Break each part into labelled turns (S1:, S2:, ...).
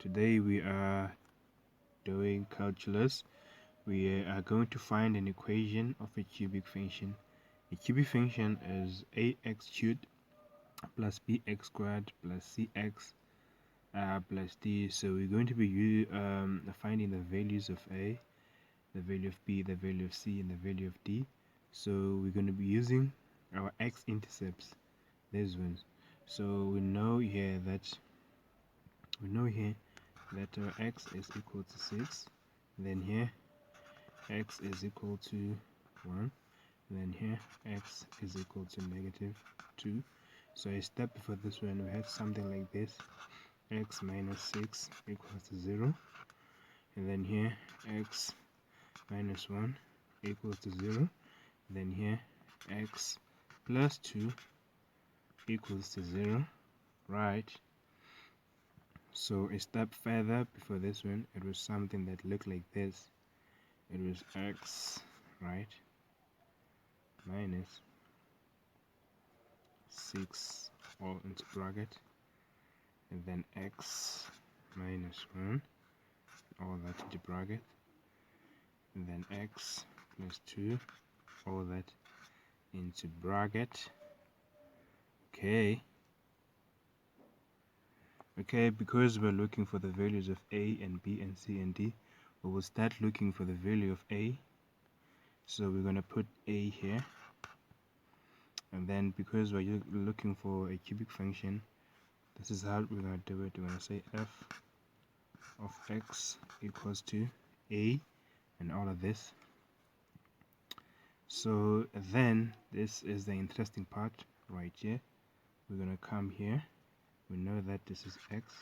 S1: today we are doing calculus. We are going to find an equation of a cubic function. A cubic function is ax cubed plus bx squared plus cx plus d. So we're going to be finding the values of a, the value of b, the value of c, and the value of d. So we're going to be using our x-intercepts, these ones. So we know here that our x is equal to 6, then here x is equal to 1, then here x is equal to -2. So a step before this one we had something like this: x minus 6 equals to 0, and then here x minus 1 equals to 0, then here x plus 2 equals to 0, right? So a step further before this one, it was something that looked like this. It was x, right, minus 6 all into bracket, and then x minus 1 all that into bracket, and then x plus 2 all that into bracket. Okay, because we're looking for the values of a and b and c and d, we will start looking for the value of a. So we're going to put a here, and then because we're looking for a cubic function, this is how we're going to do it. We're going to say f of x equals to a and all of this. So then this is the interesting part right here. We're going to come here. We know that this is x,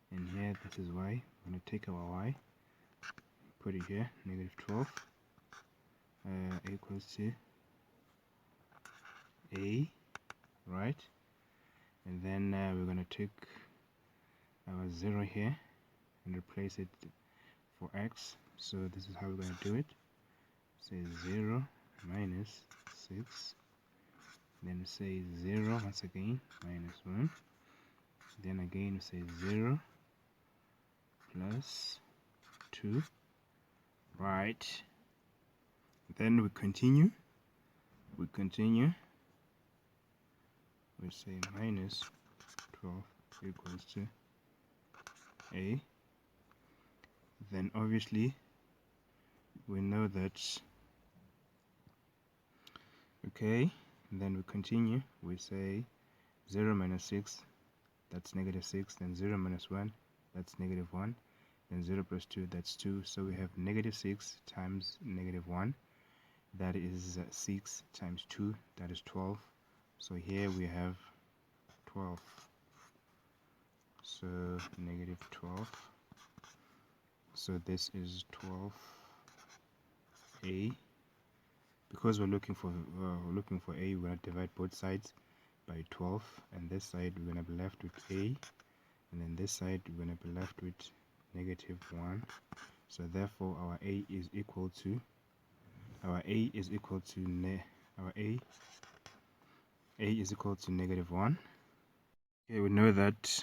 S1: and here this is y. We're going to take our y, put it here, -12 equals to a, right? And then we're going to take our 0 here and replace it for x. So this is how we're going to do it. Say 0 minus 6, then say 0 once again, minus 1, then again say 0 plus 2, right? Then we continue, we say minus 12 equals to a. Then obviously we know that, okay, then we continue, we say 0 minus 6, that's -6, then 0 minus 1, that's -1, then 0 plus 2, that's 2. So we have -6 times -1, that is 6 times 2, that is 12. So here we have 12, so -12. So this is 12a. Because we're looking for a, we're going to divide both sides by 12, and this side we're going to be left with a, and then this side we're going to be left with -1. So therefore our a is equal to -1. Okay, we know that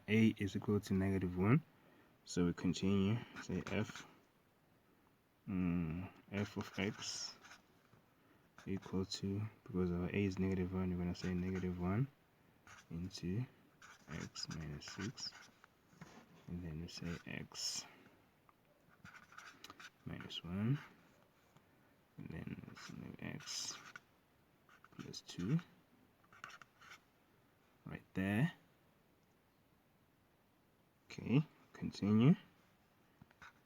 S1: a is equal to -1. So we continue, say f of x equal to, because our a is -1, we're going to say -1 into x minus 6, and then we say x minus 1, and then x plus 2 right there. Okay, continue,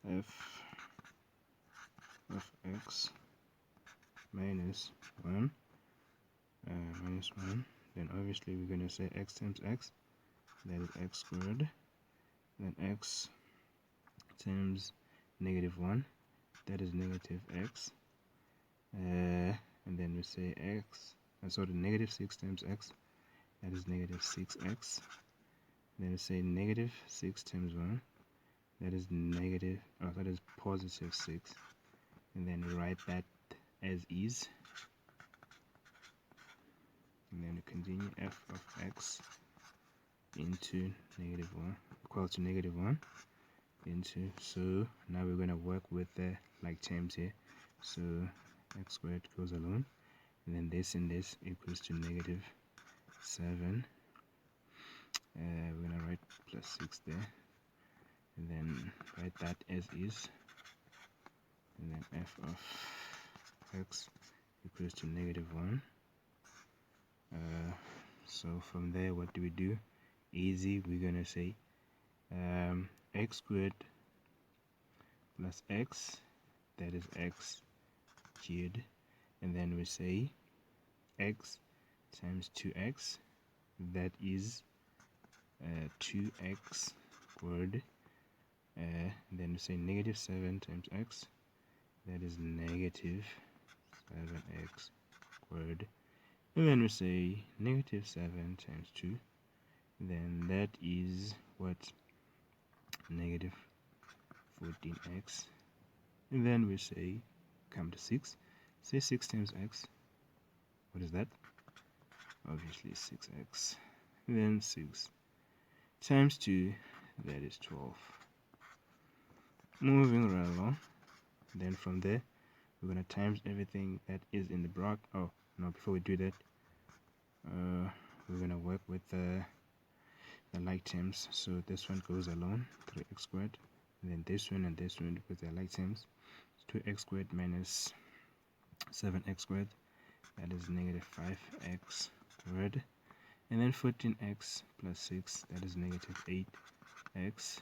S1: f of x minus 1, then obviously we're going to say x times x, that is x squared, then x times -1, that is -x, and then we say x, and so the -6 times x, that is -6x, then we say -6 times 1, that is +6, and then we write that as is, and then we continue f of x into -1 equal to negative 1 into, so now we're going to work with the like terms here. So x squared goes alone, and then this and this equals to negative 7. We're going to write plus 6 there, and then write that as is, and then f of x equals to negative 1. So from there, what do we do? Easy, we're gonna say x squared plus x, that is x cubed, and then we say x times 2x, that is 2x squared, then we say negative 7 times x, that is negative 7x squared, and then we say negative 7 times 2, then that is what? Negative 14x, and then we say, come to 6, say 6 times x, what is that? Obviously 6x, and then 6 times 2, that is 12. Moving right along, then from there we're going to times everything that is in the bracket. Oh no, before we do that, we're going to work with the like terms. So this one goes alone, 3x squared, and then this one and this one, because they're like terms, 2x squared minus 7x squared, that is negative 5x squared, and then 14x plus 6, that is negative 8x,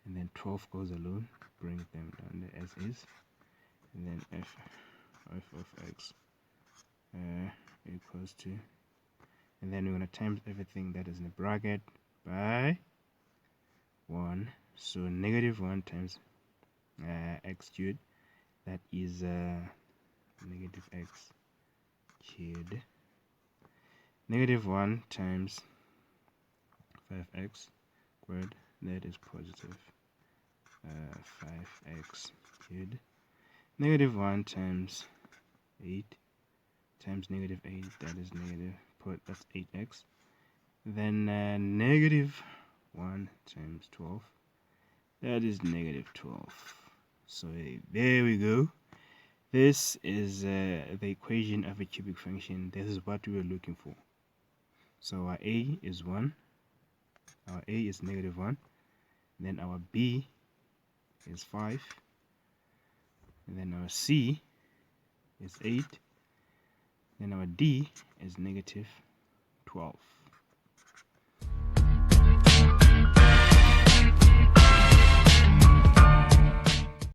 S1: and then 12 goes alone, bring them down there as is, and then f of x equals to, and then we're going to times everything that is in the bracket by 1. So negative 1 times x cubed, that is negative x cubed, negative 1 times 5x squared, that is positive 5x cubed, negative 1 times 8 times negative 8, that is negative, that's 8x, then negative 1 times 12, that is negative 12. So there we go. This is the equation of a cubic function. This is what we were looking for. So our a is 1, our a is negative 1, then our b is 5, and then our c is 8, then our d is negative 12.